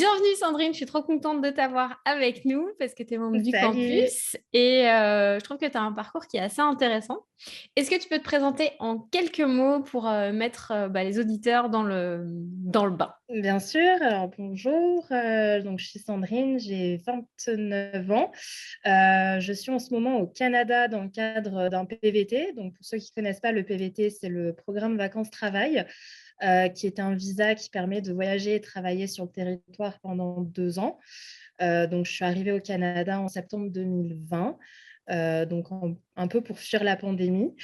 Bienvenue Sandrine, je suis trop contente de t'avoir avec nous parce que tu es membre du Salut. campus et je trouve que tu as un parcours qui est assez intéressant. Est-ce que tu peux te présenter en quelques mots pour mettre les auditeurs dans le bain? Bien sûr, alors bonjour, donc je suis Sandrine, j'ai 29 ans. Je suis en ce moment au Canada dans le cadre d'un PVT. Donc pour ceux qui ne connaissent pas, le PVT, c'est le programme vacances-travail, qui est un visa qui permet de voyager et travailler sur le territoire pendant 2 ans. Donc je suis arrivée au Canada en septembre 2020, donc un peu pour fuir la pandémie.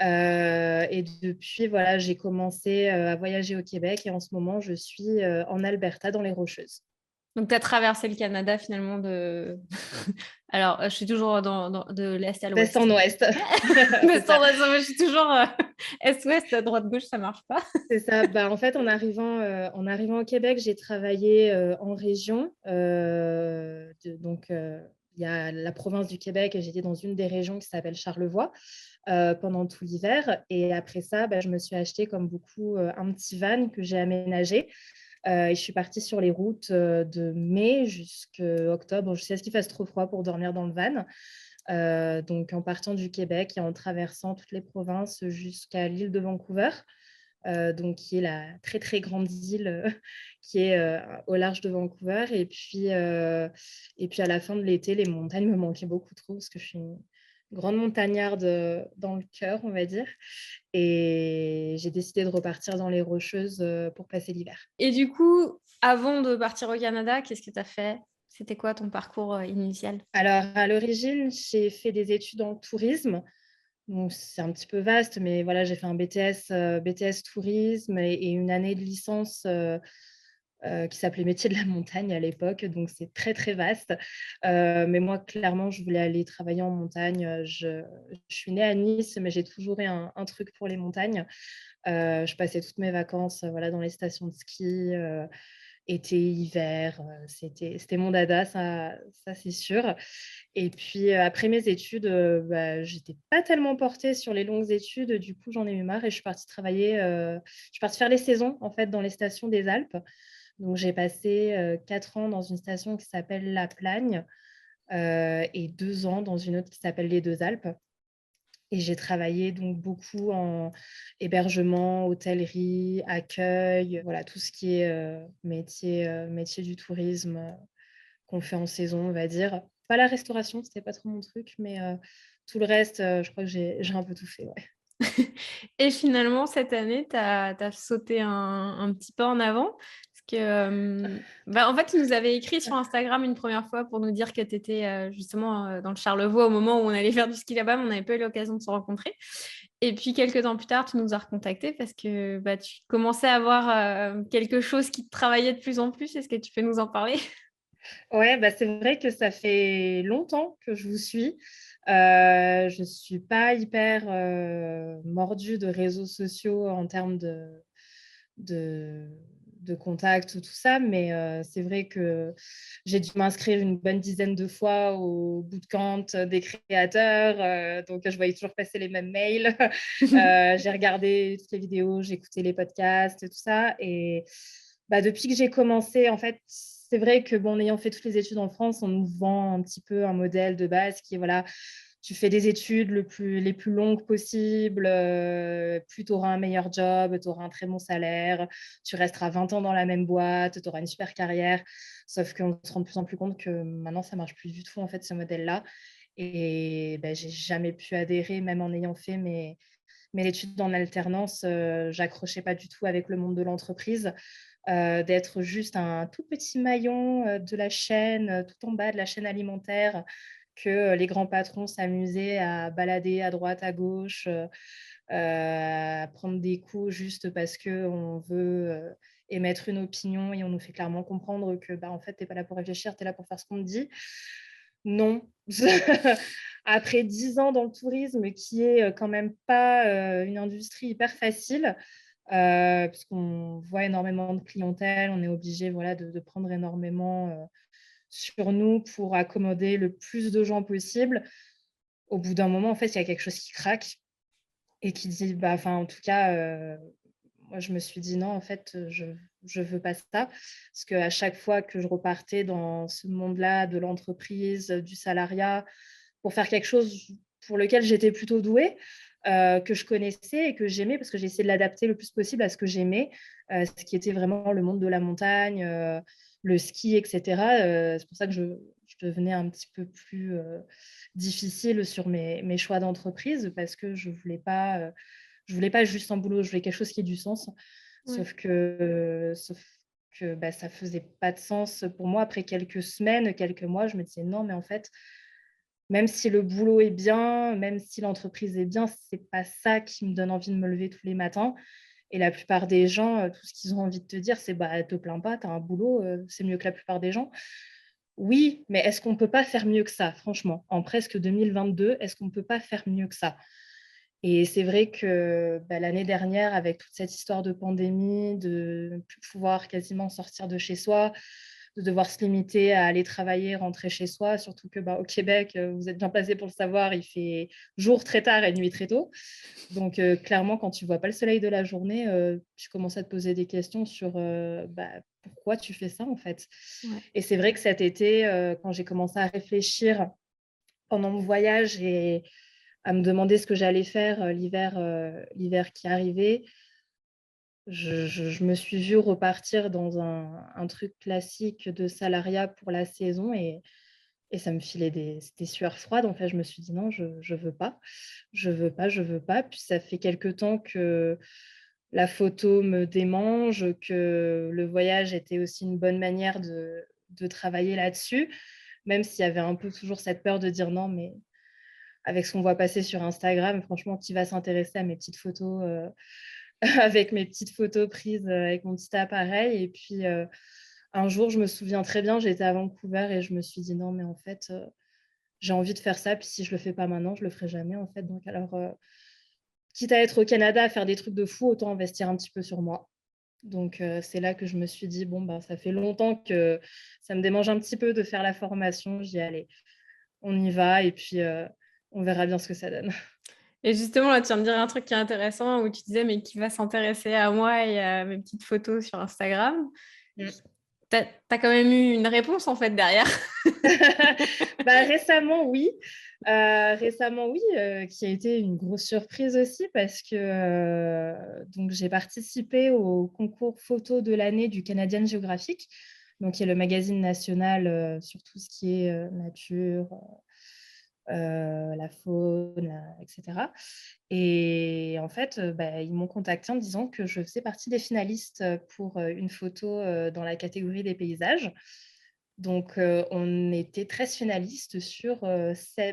Et depuis, voilà, j'ai commencé à voyager au Québec et en ce moment, je suis en Alberta, dans les Rocheuses. Donc tu as traversé le Canada finalement de... Alors je suis toujours de l'Est à D'est l'Ouest. en ouest, c'est D'Est ça. en Ouest, je suis toujours Est-Ouest, droite-gauche, ça marche pas. C'est ça. Bah, en fait, en arrivant au Québec, j'ai travaillé en région. Donc, il y a la province du Québec et j'étais dans une des régions qui s'appelle Charlevoix pendant tout l'hiver. Et après ça, bah, je me suis acheté, comme beaucoup, un petit van que j'ai aménagé. Et je suis partie sur les routes de mai jusqu'à octobre, jusqu'à ce qu'il fasse trop froid pour dormir dans le van. Donc, en partant du Québec et en traversant toutes les provinces jusqu'à l'île de Vancouver, donc qui est la très très grande île qui est au large de Vancouver. Et puis à la fin de l'été, les montagnes me manquaient beaucoup trop parce que je suis une grande montagnarde dans le cœur, on va dire. Et j'ai décidé de repartir dans les Rocheuses pour passer l'hiver. Et du coup, avant de partir au Canada, qu'est-ce que tu as fait? C'était quoi ton parcours initial? Alors, à l'origine, j'ai fait des études en tourisme. Donc, c'est un petit peu vaste, mais voilà, j'ai fait un BTS tourisme et une année de licence qui s'appelait métier de la montagne à l'époque. Donc, c'est très, très vaste. Mais moi, clairement, je voulais aller travailler en montagne. Je suis née à Nice, mais j'ai toujours eu un truc pour les montagnes. Je passais toutes mes vacances voilà, dans les stations de ski, été, hiver. C'était mon dada, ça c'est sûr. Et puis, après mes études, bah, j'étais pas tellement portée sur les longues études. Du coup, j'en ai eu marre et je suis partie travailler. Je suis partie faire les saisons, en fait, dans les stations des Alpes. Donc, j'ai passé 4 ans dans une station qui s'appelle La Plagne et 2 ans dans une autre qui s'appelle les Deux Alpes. Et j'ai travaillé donc beaucoup en hébergement, hôtellerie, accueil, voilà, tout ce qui est métier du tourisme qu'on fait en saison, on va dire. Pas la restauration, c'était pas trop mon truc, mais tout le reste, je crois que j'ai un peu tout fait, ouais. Et finalement, cette année, tu as sauté un petit peu en avant. Parce que, en fait, tu nous avais écrit sur Instagram une première fois pour nous dire que tu étais justement dans le Charlevoix au moment où on allait faire du ski là-bas, mais on n'avait pas eu l'occasion de se rencontrer. Et puis, quelques temps plus tard, tu nous as recontactés parce que tu commençais à avoir quelque chose qui te travaillait de plus en plus. Est-ce que tu peux nous en parler? Ouais, bah, c'est vrai que ça fait longtemps que je vous suis. Je suis pas hyper mordue de réseaux sociaux en termes de, de contacts ou tout ça, mais c'est vrai que j'ai dû m'inscrire une bonne dizaine de fois au bootcamp des créateurs, donc je voyais toujours passer les mêmes mails. J'ai regardé toutes les vidéos, j'ai écouté les podcasts, tout ça, et bah, depuis que j'ai commencé, en fait, c'est vrai que bon, en ayant fait toutes les études en France, on nous vend un petit peu un modèle de base qui est voilà, tu fais des études les plus longues possibles, plus tu auras un meilleur job, tu auras un très bon salaire, tu resteras 20 ans dans la même boîte, tu auras une super carrière. Sauf qu'on se rend de plus en plus compte que maintenant, ça marche plus du tout, en fait, ce modèle-là. Et ben, j'ai jamais pu adhérer, même en ayant fait mes études en alternance, j'accrochais pas du tout avec le monde de l'entreprise. D'être juste un tout petit maillon de la chaîne, tout en bas de la chaîne alimentaire, que les grands patrons s'amusaient à balader à droite, à gauche, à prendre des coups juste parce qu'on veut émettre une opinion et on nous fait clairement comprendre que bah, en fait, tu n'es pas là pour réfléchir, tu es là pour faire ce qu'on te dit. Non. Après 10 ans dans le tourisme, qui est quand même pas une industrie hyper facile, parce qu'on voit énormément de clientèle, on est obligé voilà, de prendre énormément sur nous pour accommoder le plus de gens possible. Au bout d'un moment, en fait, il y a quelque chose qui craque et qui dit, bah, en tout cas, moi, je me suis dit: «Non, en fait, je veux pas ça». Parce qu'à chaque fois que je repartais dans ce monde-là de l'entreprise, du salariat, pour faire quelque chose pour lequel j'étais plutôt douée, que je connaissais et que j'aimais, parce que j'ai essayé de l'adapter le plus possible à ce que j'aimais, ce qui était vraiment le monde de la montagne, le ski et cetera. C'est pour ça que je devenais un petit peu plus, difficile sur mes choix d'entreprise, parce que je voulais pas juste un boulot, je voulais quelque chose qui ait du sens. Ouais. Sauf que, bah, ça faisait pas de sens pour moi. Après quelques semaines, quelques mois, je me disais: «Non, mais en fait, même si le boulot est bien, même si l'entreprise est bien, c'est pas ça qui me donne envie de me lever tous les matins». Et la plupart des gens, tout ce qu'ils ont envie de te dire, c'est: «Bah, te plains pas, tu as un boulot, c'est mieux que la plupart des gens». Oui, mais est-ce qu'on peut pas faire mieux que ça, franchement? En presque 2022, est-ce qu'on peut pas faire mieux que ça? Et c'est vrai que, bah, l'année dernière, avec toute cette histoire de pandémie, de ne plus pouvoir quasiment sortir de chez soi, de devoir se limiter à aller travailler, rentrer chez soi, surtout que, bah, au Québec, vous êtes bien placés pour le savoir, il fait jour très tard et nuit très tôt. Donc clairement, quand tu vois pas le soleil de la journée, tu commences à te poser des questions sur, bah, pourquoi tu fais ça, en fait? Ouais. Et c'est vrai que cet été, quand j'ai commencé à réfléchir pendant mon voyage et à me demander ce que j'allais faire, l'hiver qui arrivait, je me suis vue repartir dans un truc classique de salariat pour la saison et ça me filait des sueurs froides. En fait, je me suis dit: «Non, je veux pas, je veux pas, je veux pas». Puis ça fait quelque temps que la photo me démange, que le voyage était aussi une bonne manière de travailler là-dessus, même s'il y avait un peu toujours cette peur de dire: «Non, mais avec ce qu'on voit passer sur Instagram, franchement, qui va s'intéresser à mes petites photos, avec mes petites photos prises, avec mon petit appareil». Et puis, un jour, je me souviens très bien, j'étais à Vancouver et je me suis dit: «Non, mais en fait, j'ai envie de faire ça, puis si je le fais pas maintenant, je le ferai jamais, en fait. Donc alors, quitte à être au Canada, à faire des trucs de fou, autant investir un petit peu sur moi». Donc c'est là que je me suis dit: «Bon, ben, ça fait longtemps que ça me démange un petit peu de faire la formation». J'ai dit: «Allez, on y va et puis, on verra bien ce que ça donne». Et justement, là, tu viens de dire un truc qui est intéressant où tu disais: «Mais qui va s'intéresser à moi et à mes petites photos sur Instagram?» Mmh. Tu as quand même eu une réponse, en fait, derrière. Bah, récemment oui, qui a été une grosse surprise aussi parce que, donc j'ai participé au concours photo de l'année du Canadian Geographic, donc qui est le magazine national, sur tout ce qui est, nature, la faune, et cetera. Et en fait, bah, ils m'ont contactée en me disant que je faisais partie des finalistes, pour, une photo, dans la catégorie des paysages. Donc, on était 13 finalistes sur,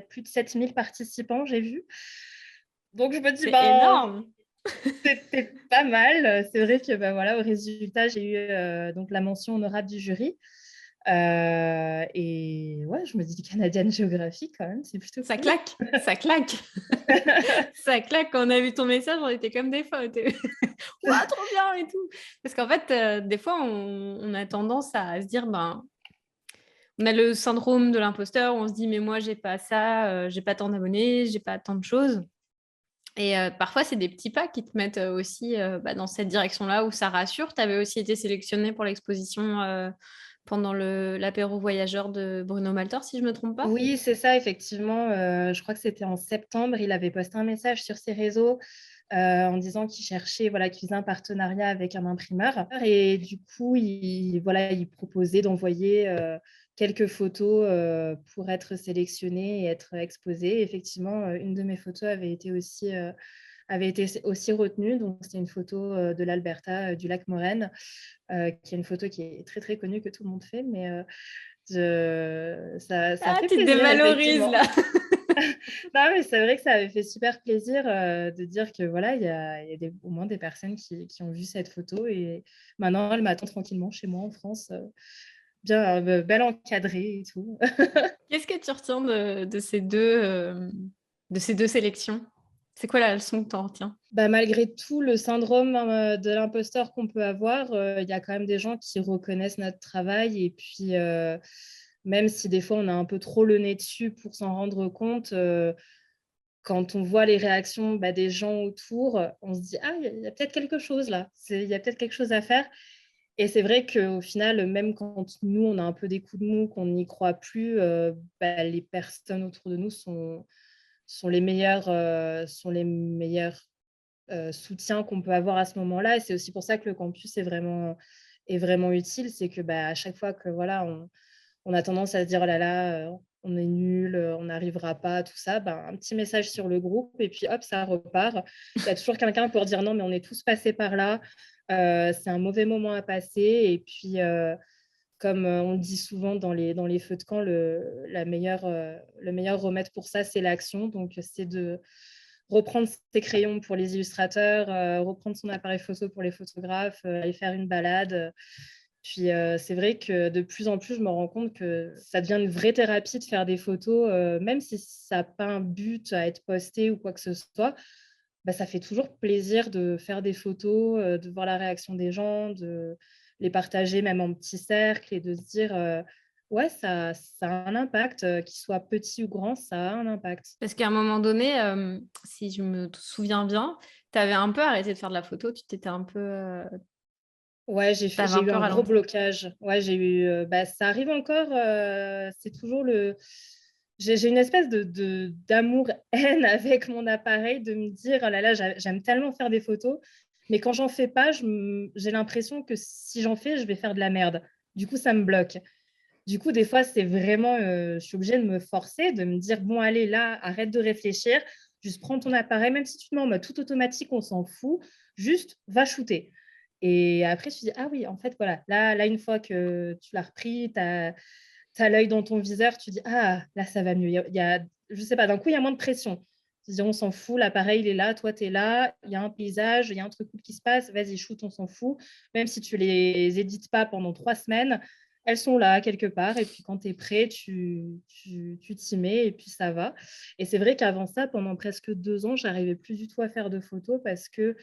plus de 7 000 participants, j'ai vu. Donc je me dis: C'est «Ben, énorme! c'était pas mal». C'est vrai que, bah, voilà, au résultat, j'ai eu, donc la mention honorable du jury. Et ouais, je me dis: «Canadian Geographic quand même, c'est plutôt Ça cool». claque, ça claque. Ça claque. Quand on a vu ton message, on était comme des folles. On était: «Waouh, trop bien!» et tout. Parce qu'en fait, des fois, on a tendance à se dire, ben, on a le syndrome de l'imposteur où on se dit: «Mais moi, j'ai pas ça, j'ai pas tant d'abonnés, j'ai pas tant de choses». Et parfois, c'est des petits pas qui te mettent, aussi, bah, dans cette direction-là où ça rassure. Tu avais aussi été sélectionnée pour l'exposition, pendant l'apéro voyageurs de Bruno Maltor, si je me trompe pas? Oui, c'est ça, effectivement, je crois que c'était en septembre. Il avait posté un message sur ses réseaux, en disant qu'il cherchait, voilà, qu'il faisait un partenariat avec un imprimeur et du coup, il proposait d'envoyer, quelques photos, pour être sélectionnées et être exposées. Effectivement, une de mes photos avait été aussi retenue. Donc c'était une photo, de l'Alberta, du lac Moraine, qui est une photo qui est très, très connue, que tout le monde fait, mais ça Ah, fait tu te plaisir, dévalorises effectivement. là! Non, mais c'est vrai que ça avait fait super plaisir, de dire que voilà, il y a au moins des personnes qui ont vu cette photo et maintenant elle m'attend tranquillement chez moi en France, bien, belle encadrée et tout. Qu'est-ce que tu retiens de ces 2, de ces 2 sélections? C'est quoi la leçon que tu en retiens? Bah, malgré tout le syndrome, de l'imposteur qu'on peut avoir, il y a quand même des gens qui reconnaissent notre travail et puis, même si des fois on a un peu trop le nez dessus pour s'en rendre compte, quand on voit les réactions des gens autour, on se dit, ah, il y a peut-être quelque chose là, il y a peut-être quelque chose à faire. Et c'est vrai qu'au final, même quand nous, on a un peu des coups de mou, qu'on n'y croit plus, les personnes autour de nous sont les meilleurs soutiens qu'on peut avoir à ce moment-là. Et c'est aussi pour ça que le campus est vraiment utile. C'est que à chaque fois que voilà, on a tendance à se dire oh là là, on est nul, on n'arrivera pas, tout ça, un petit message sur le groupe et puis hop, ça repart. Il y a toujours quelqu'un pour dire non, mais on est tous passés par là. C'est un mauvais moment à passer. Et puis, comme on le dit souvent dans les feux de camp, le meilleur remède pour ça, c'est l'action. Donc, c'est de reprendre ses crayons pour les illustrateurs, reprendre son appareil photo pour les photographes, aller faire une balade. Puis c'est vrai que de plus en plus, je me rends compte que ça devient une vraie thérapie de faire des photos, même si ça n'a pas un but à être posté ou quoi que ce soit. Ça fait toujours plaisir de faire des photos, de voir la réaction des gens, de les partager même en petits cercles et de se dire ouais, ça a un impact, qu'il soit petit ou grand, ça a un impact. Parce qu'à un moment donné, si je me souviens bien, tu avais un peu arrêté de faire de la photo, tu t'étais un peu, Ouais, tu avais j'ai un eu peu un gros ralenti. blocage. Ouais, j'ai eu, ça arrive encore, c'est toujours j'ai une espèce d'amour-haine avec mon appareil, de me dire: «Oh là là, j'aime tellement faire des photos», mais quand j'en fais pas, j'ai l'impression que si j'en fais, je vais faire de la merde. Du coup, ça me bloque. Du coup, des fois, c'est vraiment, je suis obligée de me forcer, de me dire: «Bon allez, là, arrête de réfléchir, juste prends ton appareil», même si tu te mets en mode tout automatique, on s'en fout, juste va shooter. Et après, tu dis: «Ah oui, en fait, voilà, là, une fois que tu l'as repris, tu as l'œil dans ton viseur, tu dis: "Ah, là, ça va mieux". Je sais pas, d'un coup, il y a moins de pression. Tu te dis: «On s'en fout, l'appareil, il est là, toi, tu es là, il y a un paysage, il y a un truc cool qui se passe, vas-y, shoot, on s'en fout». Même si tu les édites pas pendant 3 semaines, elles sont là quelque part et puis quand tu es prêt, tu t'y mets et puis ça va. Et c'est vrai qu'avant ça, pendant presque 2 ans, j'arrivais plus du tout à faire de photos parce que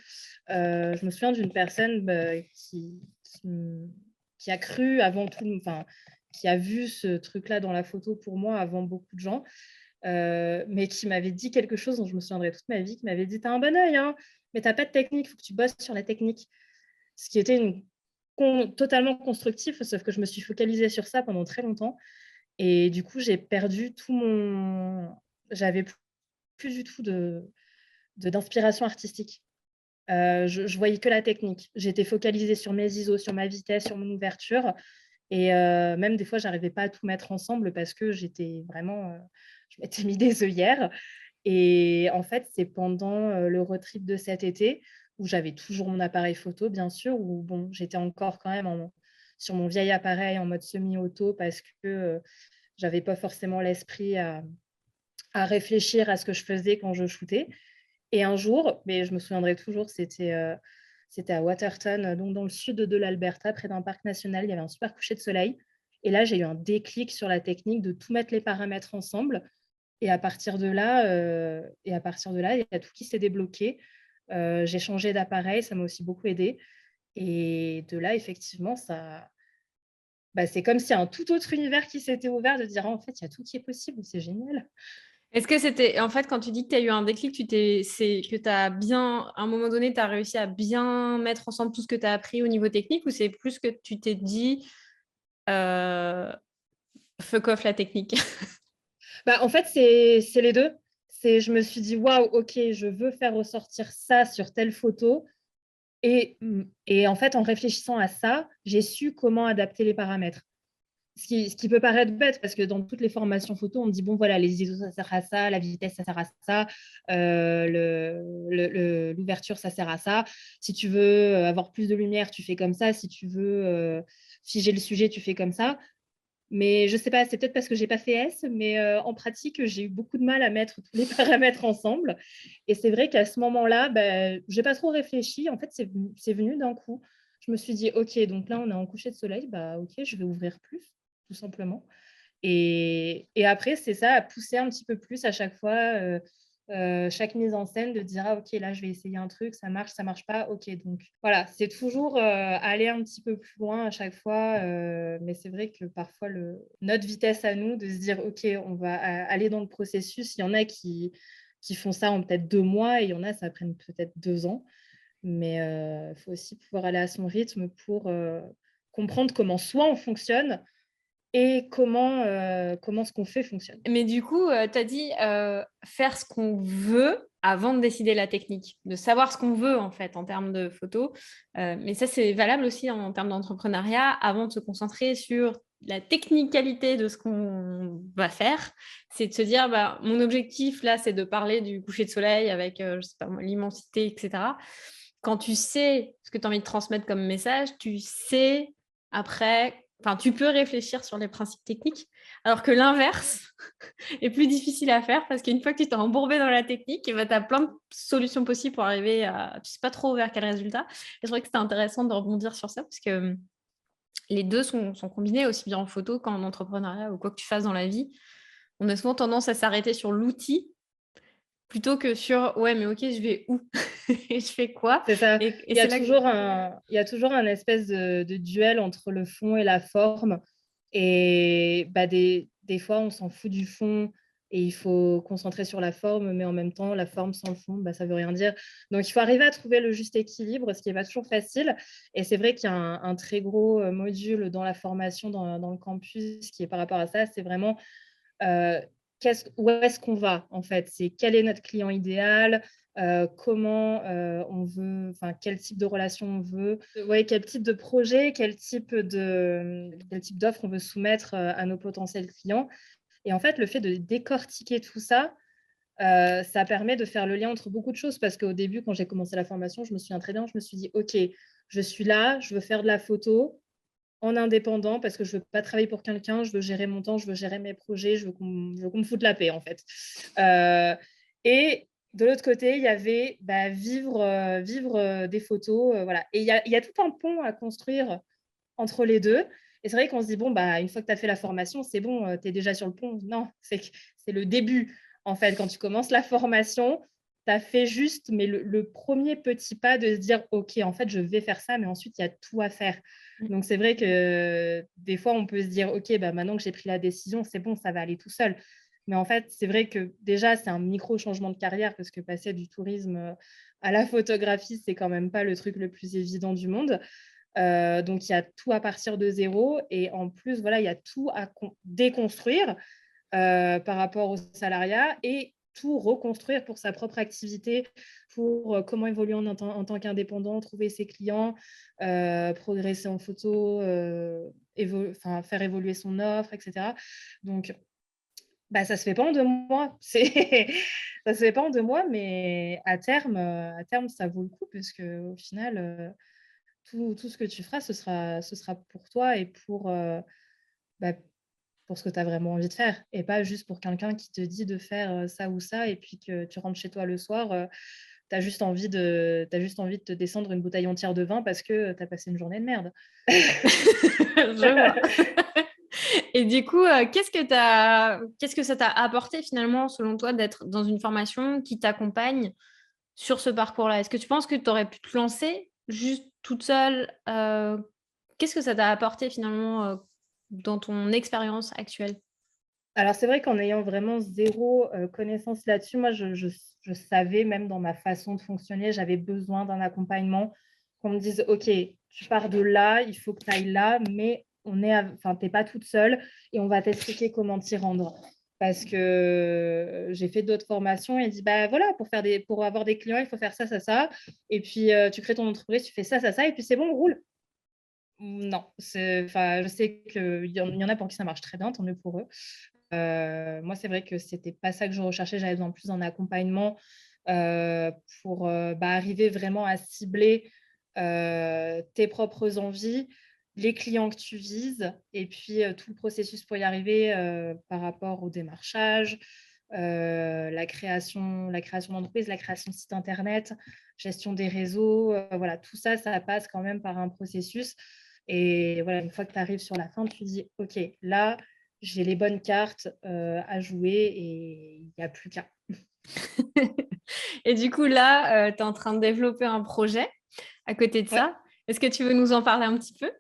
je me souviens d'une personne qui a cru avant tout, enfin, qui a vu ce truc-là dans la photo pour moi avant beaucoup de gens, mais qui m'avait dit quelque chose dont je me souviendrai toute ma vie, qui m'avait dit: «Tu as un bon œil, hein, mais tu n'as pas de technique, il faut que tu bosses sur la technique». Ce qui était totalement constructif, sauf que je me suis focalisée sur ça pendant très longtemps. Et du coup, j'ai perdu tout mon. J'avais plus du tout d'inspiration artistique. Je voyais que la technique. J'étais focalisée sur mes ISO, sur ma vitesse, sur mon ouverture. Et même des fois, j'arrivais pas à tout mettre ensemble parce que j'étais vraiment. Je m'étais mis des œillères. Et en fait, c'est pendant le road trip de cet été où j'avais toujours mon appareil photo, bien sûr, où bon, j'étais encore quand même sur mon vieil appareil en mode semi-auto parce que j'avais pas forcément l'esprit à réfléchir à ce que je faisais quand je shootais. Et un jour, mais je me souviendrai toujours, c'était à Waterton, donc dans le sud de l'Alberta, près d'un parc national. Il y avait un super coucher de soleil. Et là, j'ai eu un déclic sur la technique de tout mettre les paramètres ensemble. Et à partir de là, il y a tout qui s'est débloqué. J'ai changé d'appareil, ça m'a aussi beaucoup aidé. Et de là, effectivement, c'est comme si un tout autre univers qui s'était ouvert, de dire: «Ah, en fait, il y a tout qui est possible, c'est génial». Est-ce que c'était, en fait, quand tu dis que tu as eu un déclic, c'est que tu as bien, à un moment donné, tu as réussi à bien mettre ensemble tout ce que tu as appris au niveau technique, ou c'est plus que tu t'es dit, euh, fuck off la technique? En fait, c'est les 2. Je me suis dit: «Waouh, OK, je veux faire ressortir ça sur telle photo». Et en fait, en réfléchissant à ça, j'ai su comment adapter les paramètres. Ce qui peut paraître bête parce que dans toutes les formations photo, on me dit: «Bon, voilà, les ISO, ça sert à ça, la vitesse, ça sert à ça, l'ouverture, ça sert à ça. Si tu veux avoir plus de lumière, tu fais comme ça. Si tu veux figer le sujet, tu fais comme ça». Mais je sais pas, c'est peut-être parce que j'ai pas fait S, mais en pratique, j'ai eu beaucoup de mal à mettre tous les paramètres ensemble. Et c'est vrai qu'à ce moment-là, j'ai pas trop réfléchi. En fait, c'est venu d'un coup. Je me suis dit: «OK, donc là, on est en coucher de soleil, OK, je vais ouvrir plus, tout simplement». Et après, c'est ça, à pousser un petit peu plus à chaque fois, chaque mise en scène, de dire: «Ah OK, là, je vais essayer un truc, ça marche pas, OK». Donc voilà, c'est toujours, aller un petit peu plus loin à chaque fois, mais c'est vrai que parfois notre vitesse à nous de se dire: «OK, on va a aller dans le processus», il y en a qui font ça en peut-être 2 mois et il y en a, ça prenne peut-être 2 ans. Mais il faut aussi pouvoir aller à son rythme pour comprendre comment soit on fonctionne et comment ce qu'on fait fonctionne. Mais du coup, tu as dit faire ce qu'on veut avant de décider la technique, de savoir ce qu'on veut en fait en termes de photos. Mais ça, c'est valable aussi en termes d'entrepreneuriat, avant de se concentrer sur la technicalité de ce qu'on va faire. C'est de se dire, bah, mon objectif là, c'est de parler du coucher de soleil avec, je sais pas moi, l'immensité, etc. Quand tu sais ce que tu as envie de transmettre comme message, tu sais après, enfin, tu peux réfléchir sur les principes techniques, alors que l'inverse est plus difficile à faire parce qu'une fois que tu t'es embourbé dans la technique, tu as plein de solutions possibles pour arriver à, tu sais pas trop vers quel résultat. Et je trouvais que c'était intéressant de rebondir sur ça parce que les deux sont combinés aussi bien en photo qu'en entrepreneuriat ou quoi que tu fasses dans la vie. On a souvent tendance à s'arrêter sur l'outil plutôt que sur ouais, mais ok, je vais où et je fais quoi. C'est ça. Et Il y a c'est là que toujours un espèce de duel entre le fond et la forme. Et bah, des fois, on s'en fout du fond et il faut concentrer sur la forme, mais en même temps, la forme sans le fond, bah, ça ne veut rien dire. Donc, il faut arriver à trouver le juste équilibre, ce qui n'est pas toujours facile. Et c'est vrai qu'il y a un très gros module dans la formation, dans le campus, qui est par rapport à ça. C'est vraiment euh, où est-ce qu'on va, en fait. C'est quel est notre client idéal, comment on veut, enfin, quel type de relation on veut, ouais, quel type de projet, quel type d'offre on veut soumettre à nos potentiels clients. Et en fait, le fait de décortiquer tout ça, ça permet de faire le lien entre beaucoup de choses parce qu'au début, quand j'ai commencé la formation, je me souviens très bien, je me suis dit, OK, je suis là, je veux faire de la photo en indépendant parce que je veux pas travailler pour quelqu'un, je veux gérer mon temps, je veux gérer mes projets, je veux qu'on me foute la paix, en fait. Et de l'autre côté, il y avait vivre des photos. Voilà. Et il y a tout un pont à construire entre les deux. Et c'est vrai qu'on se dit, bon, bah, une fois que tu as fait la formation, c'est bon, tu es déjà sur le pont. Non, c'est le début. En fait, quand tu commences la formation, tu as fait juste mais le premier petit pas de se dire, OK, en fait, je vais faire ça, mais ensuite, il y a tout à faire. Donc, c'est vrai que des fois, on peut se dire, OK, bah, maintenant que j'ai pris la décision, c'est bon, ça va aller tout seul. Mais en fait, c'est vrai que déjà, c'est un micro changement de carrière parce que passer du tourisme à la photographie, c'est quand même pas le truc le plus évident du monde. Donc, il y a tout à partir de zéro. Et en plus, voilà, il y a tout à déconstruire par rapport au salariat et tout reconstruire pour sa propre activité, pour comment évoluer en tant qu'indépendant, trouver ses clients, progresser en photo, faire évoluer son offre, etc. Donc, bah, ça ne se fait pas en 2 mois. Ça ne se fait pas en 2 mois, mais à terme, ça vaut le coup parce qu'au final, tout ce que tu feras, ce sera pour toi et bah, pour ce que tu as vraiment envie de faire et pas juste pour quelqu'un qui te dit de faire ça ou ça et puis que tu rentres chez toi le soir, tu as juste envie de te descendre une bouteille entière de vin parce que tu as passé une journée de merde. je vois. Et du coup, qu'est-ce que ça t'a apporté finalement, selon toi, d'être dans une formation qui t'accompagne sur ce parcours-là? Est-ce que tu penses que tu aurais pu te lancer juste toute seule? Qu'est-ce que ça t'a apporté finalement dans ton expérience actuelle? Alors, c'est vrai qu'en ayant vraiment zéro connaissance là-dessus, moi, je savais, même dans ma façon de fonctionner, j'avais besoin d'un accompagnement, qu'on me dise, OK, tu pars de là, il faut que tu ailles là, mais tu n'es pas toute seule et on va t'expliquer comment t'y rendre. Parce que j'ai fait d'autres formations et dit, bah voilà, pour avoir des clients, il faut faire ça, ça, ça. Et puis, tu crées ton entreprise, tu fais ça, ça, ça, et puis c'est bon, on roule. Non, je sais qu'il y en a pour qui ça marche très bien, tant mieux pour eux. Moi, c'est vrai que c'était pas ça que je recherchais. J'avais besoin plus d'un accompagnement pour arriver vraiment à cibler tes propres envies, les clients que tu vises et puis tout le processus pour y arriver par rapport au démarchage, la création d'entreprise, la création de site internet, gestion des réseaux. Voilà, tout ça, ça passe quand même par un processus. Et voilà, une fois que tu arrives sur la fin, tu dis, OK, là, j'ai les bonnes cartes à jouer et il n'y a plus qu'à. Et du coup, là, tu es en train de développer un projet à côté de Ouais. ça. Est-ce que tu veux nous en parler un petit peu?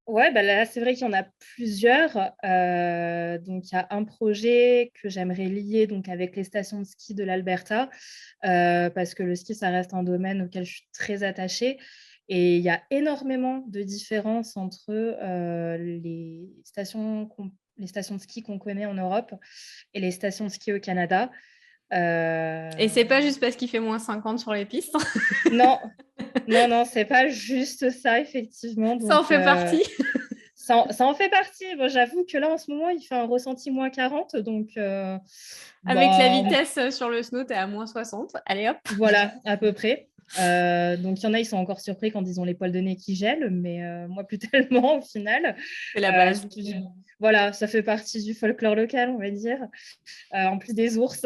Ouais, bah là, c'est vrai qu'il y en a plusieurs. Donc, il y a un projet que j'aimerais lier donc, avec les stations de ski de l'Alberta, parce que le ski, ça reste un domaine auquel je suis très attachée. Et il y a énormément de différences entre les stations de ski qu'on connaît en Europe et les stations de ski au Canada. Et c'est pas Euh, juste parce qu'il fait -50 sur les pistes. Non, non, non, c'est pas juste ça, effectivement. Ça en Donc, fait partie. ça en fait partie. Bon, j'avoue que là, en ce moment, il fait un ressenti -40. Donc, Avec la bah, vitesse sur le snow, t'es à -60. Allez hop. voilà, à peu près. Donc, il y en a, ils sont encore surpris quand ils ont les poils de nez qui gèlent, mais moi, plus tellement au final. C'est la Euh, base. voilà, ça fait partie du folklore local, on va dire, en plus des ours.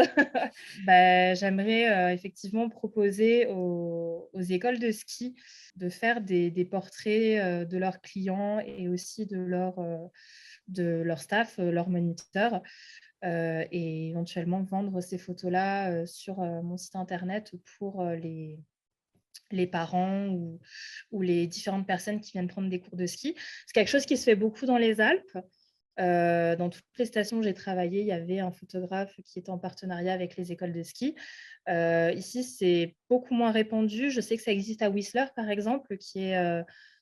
Bah, j'aimerais effectivement proposer aux écoles de ski de faire des portraits de leurs clients et aussi de leur staff, leurs moniteurs, et éventuellement vendre ces photos-là sur mon site internet pour les parents ou les différentes personnes qui viennent prendre des cours de ski. C'est quelque chose qui se fait beaucoup dans les Alpes. Dans toutes les stations où j'ai travaillé, il y avait un photographe qui était en partenariat avec les écoles de ski. Ici, c'est beaucoup moins répandu. Je sais que ça existe à Whistler, par exemple, qui est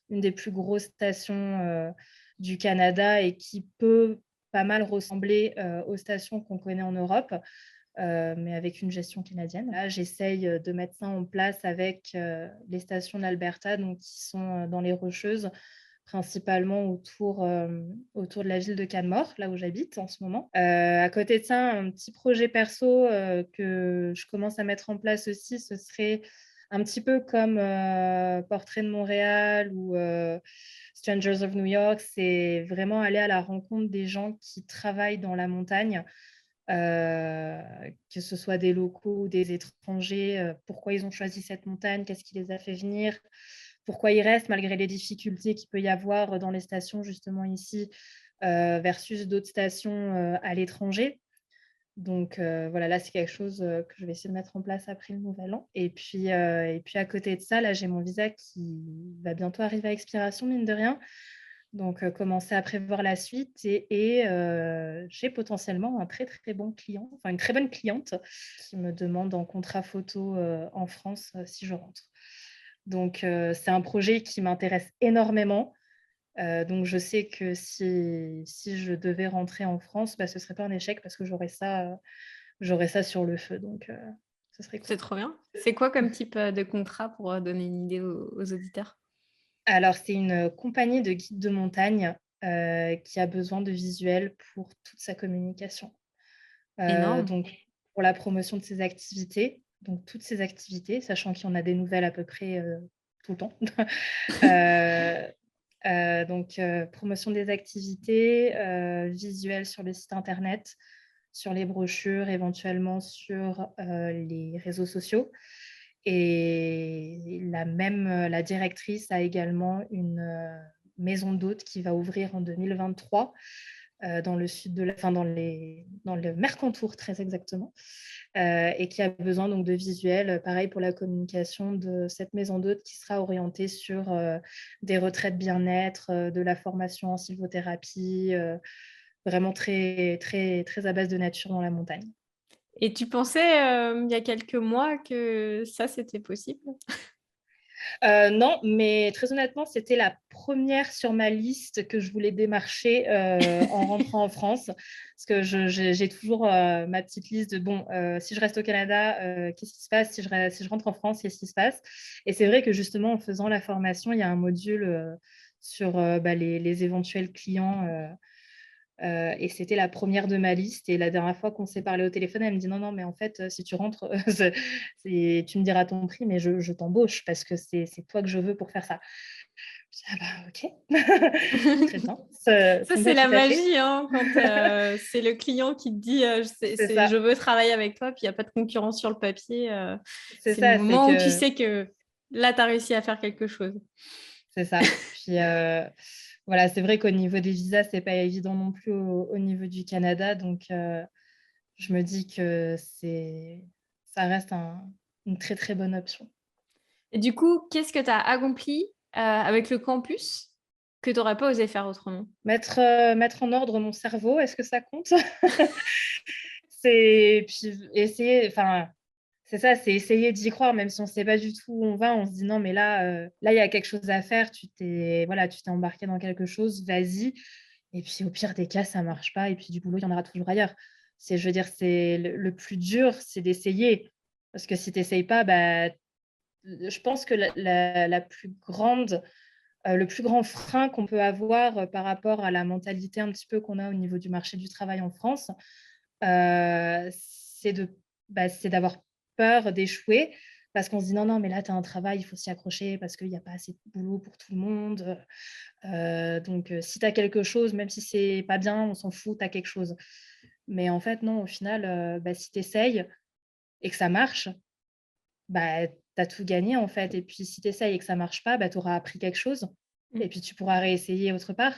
une des plus grosses stations du Canada et qui peut pas mal ressembler aux stations qu'on connaît en Europe, mais avec une gestion canadienne. Là, j'essaye de mettre ça en place avec les stations d'Alberta, donc qui sont dans les Rocheuses, principalement autour de la ville de Canmore, là où j'habite en ce moment. À côté de ça, un petit projet perso que je commence à mettre en place aussi, ce serait un petit peu comme Portrait de Montréal ou Strangers of New York, c'est vraiment aller à la rencontre des gens qui travaillent dans la montagne, que ce soit des locaux ou des étrangers, pourquoi ils ont choisi cette montagne, qu'est-ce qui les a fait venir, pourquoi ils restent malgré les difficultés qu'il peut y avoir dans les stations justement ici versus d'autres stations à l'étranger. Donc voilà, là c'est quelque chose que je vais essayer de mettre en place après le nouvel an. Et puis à côté de ça, là j'ai mon visa qui va bientôt arriver à expiration, mine de rien. Donc, commencer à prévoir la suite et j'ai potentiellement un très, très bon client, enfin une très bonne cliente qui me demande en contrat photo en France si je rentre. Donc, c'est un projet qui m'intéresse énormément. Donc, je sais que si je devais rentrer en France, bah, ce ne serait pas un échec parce que j'aurais ça sur le feu. Donc, ce serait C'est cool. trop bien. C'est quoi comme type de contrat pour donner une idée aux auditeurs? Alors, c'est une compagnie de guides de montagne qui a besoin de visuels pour toute sa communication. Énorme. Donc, pour la promotion de ses activités, donc toutes ses activités, sachant qu'il y en a des nouvelles à peu près tout le temps. Euh, donc, promotion des activités, visuels sur le site internet, sur les brochures, éventuellement sur les réseaux sociaux. Et la directrice a également une maison d'hôtes qui va ouvrir en 2023 dans le sud de enfin dans le Mercantour très exactement, et qui a besoin donc de visuels, pareil pour la communication de cette maison d'hôtes qui sera orientée sur des retraites bien-être, de la formation en sylvothérapie, vraiment très, très, très à base de nature dans la montagne. Et tu pensais, il y a quelques mois que ça, c'était possible? Non, mais très honnêtement, c'était la première sur ma liste que je voulais démarcher en rentrant en France. Parce que j'ai toujours ma petite liste de, bon, si je reste au Canada, qu'est-ce qui se passe? Si je rentre en France, qu'est-ce qui se passe? Et c'est vrai que justement, en faisant la formation, il y a un module sur bah, les éventuels clients. Et c'était la première de ma liste. Et la dernière fois qu'on s'est parlé au téléphone, elle me dit non, non, mais en fait, si tu rentres, tu me diras ton prix, mais je t'embauche parce que c'est toi que je veux pour faire ça. Je dis, ah bah ok, très bien, Ça, ça me c'est va la tout à fait. magie, hein, quand c'est le client qui te dit C'est ça, je veux travailler avec toi, puis il n'y a pas de concurrence sur le papier. c'est C'est le ça, c'est moment où tu que sais que là, tu as réussi à faire quelque chose. c'est ça. Puis voilà, c'est vrai qu'au niveau des visas, c'est pas évident non plus au niveau du Canada. Donc je me dis que ça reste une très très bonne option. Et du coup, qu'est-ce que tu as accompli avec le campus que tu n'aurais pas osé faire autrement? Mettre en ordre mon cerveau, est-ce que ça compte? C'est puis essayer, enfin, c'est ça, c'est essayer d'y croire, même si on ne sait pas du tout où on va. On se dit: «Non, mais là, il y a quelque chose à faire». Tu t'es embarqué dans quelque chose, vas-y. Et puis, au pire des cas, ça ne marche pas et puis du boulot, il y en aura toujours ailleurs. Je veux dire, c'est le plus dur, c'est d'essayer. Parce que si tu essayes pas, bah, je pense que la plus grande, le plus grand frein qu'on peut avoir, par rapport à la mentalité un petit peu qu'on a au niveau du marché du travail en France, c'est c'est d'avoir peur d'échouer parce qu'on se dit: «Non, non, mais là, tu as un travail, il faut s'y accrocher parce qu'il y a pas assez de boulot pour tout le monde, donc si tu as quelque chose, même si c'est pas bien, on s'en fout, tu as quelque chose». Mais en fait, non, au final, si tu essayes et que ça marche, bah, tu as tout gagné, en fait. Et puis si tu essayes et que ça marche pas, bah, tu auras appris quelque chose Mmh. et puis tu pourras réessayer autre part.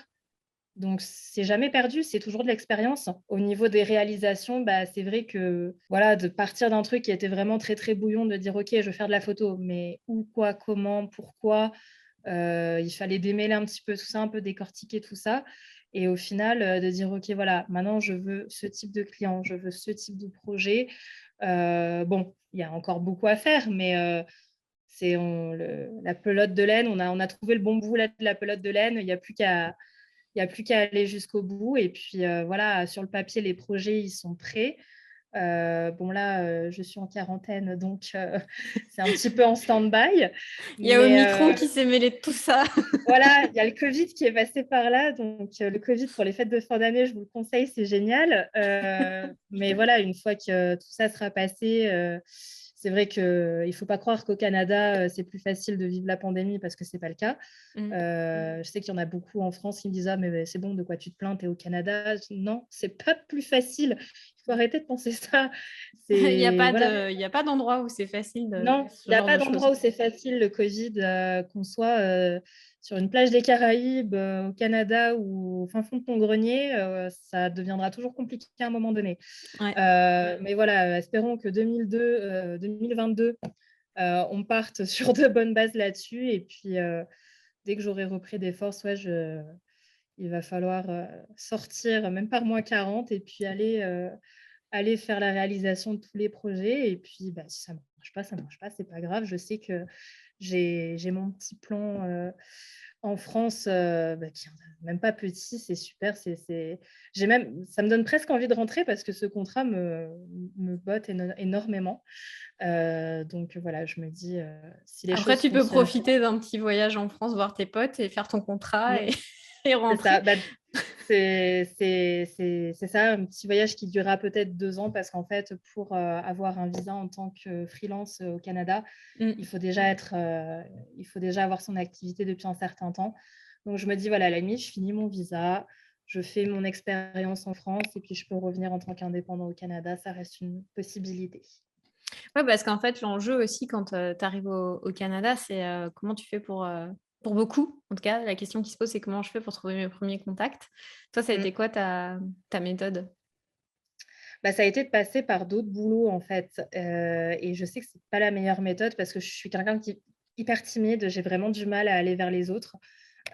Donc c'est jamais perdu, c'est toujours de l'expérience. Au niveau des réalisations, bah, c'est vrai que, voilà, de partir d'un truc qui était vraiment très, très bouillon, de dire: «OK, je veux faire de la photo», mais où, quoi, comment, pourquoi? Il fallait démêler un petit peu tout ça, un peu décortiquer tout ça et au final, de dire: «OK, voilà, maintenant je veux ce type de client, je veux ce type de projet». Bon, il y a encore beaucoup à faire, mais c'est on le la pelote de laine, on a trouvé le bon bout là de la pelote de laine, il y a plus qu'à aller jusqu'au bout et puis, voilà, sur le papier, les projets, ils sont prêts. Bon là, je suis en quarantaine, donc c'est un petit peu en stand-by, Il y a mais Omicron qui s'est mêlé de tout ça. voilà, il y a le covid qui est passé par là, donc le covid pour les fêtes de fin d'année, je vous le conseille, c'est génial. Mais voilà, une fois que tout ça sera passé, c'est vrai qu'il ne faut pas croire qu'au Canada, c'est plus facile de vivre la pandémie parce que c'est pas le cas. Mmh. Je sais qu'il y en a beaucoup en France qui me disent: «Ah mais c'est bon, de quoi tu te plains? Tu es au Canada». Je dis: «Non, c'est pas plus facile. Il faut arrêter de penser ça». C'est voilà. Il y a pas d'endroit où c'est facile de Non, ce il y a genre pas de d'endroit choses. où c'est facile le covid, qu'on soit, sur une plage des Caraïbes, au Canada ou au fin fond de ton grenier, ça deviendra toujours compliqué à un moment donné. Ouais. Mais voilà, espérons que 2022, on parte sur de bonnes bases là-dessus et puis, dès que j'aurai repris des forces, ouais, il va falloir, sortir même par -40 et puis aller faire la réalisation de tous les projets et puis, bah, si ça ne marche pas, ça ne marche pas, c'est pas grave. Je sais que j'ai mon petit plan, en France, qui est même pas petit, c'est super, j'ai même ça me donne presque envie de rentrer parce que ce contrat me botte énormément. Donc voilà, je me dis, si les Après, choses tu peux fonctionnent profiter d'un petit voyage en France, voir tes potes et faire ton contrat mmh. et et C'est rentrer. ça. Bah, c'est ça, un petit voyage qui durera peut-être 2 ans parce qu'en fait, pour, avoir un visa en tant que freelance, au Canada, il Mmh. faut déjà il faut déjà avoir son activité depuis un certain temps. Donc je me dis: «Voilà, à la limite, je finis mon visa, je fais mon expérience en France et puis je peux revenir en tant qu'indépendant au Canada». Ça reste une possibilité. Ouais, parce qu'en fait, l'enjeu aussi quand, tu arrives au Canada, c'est, comment tu fais pour beaucoup, en tout cas, la question qui se pose, c'est comment je fais pour trouver mes premiers contacts? Toi, ça a été Mmh. quoi ta méthode? Bah, ça a été de passer par d'autres boulots, en fait, et je sais que c'est pas la meilleure méthode parce que je suis quelqu'un qui est hyper timide. J'ai vraiment du mal à aller vers les autres,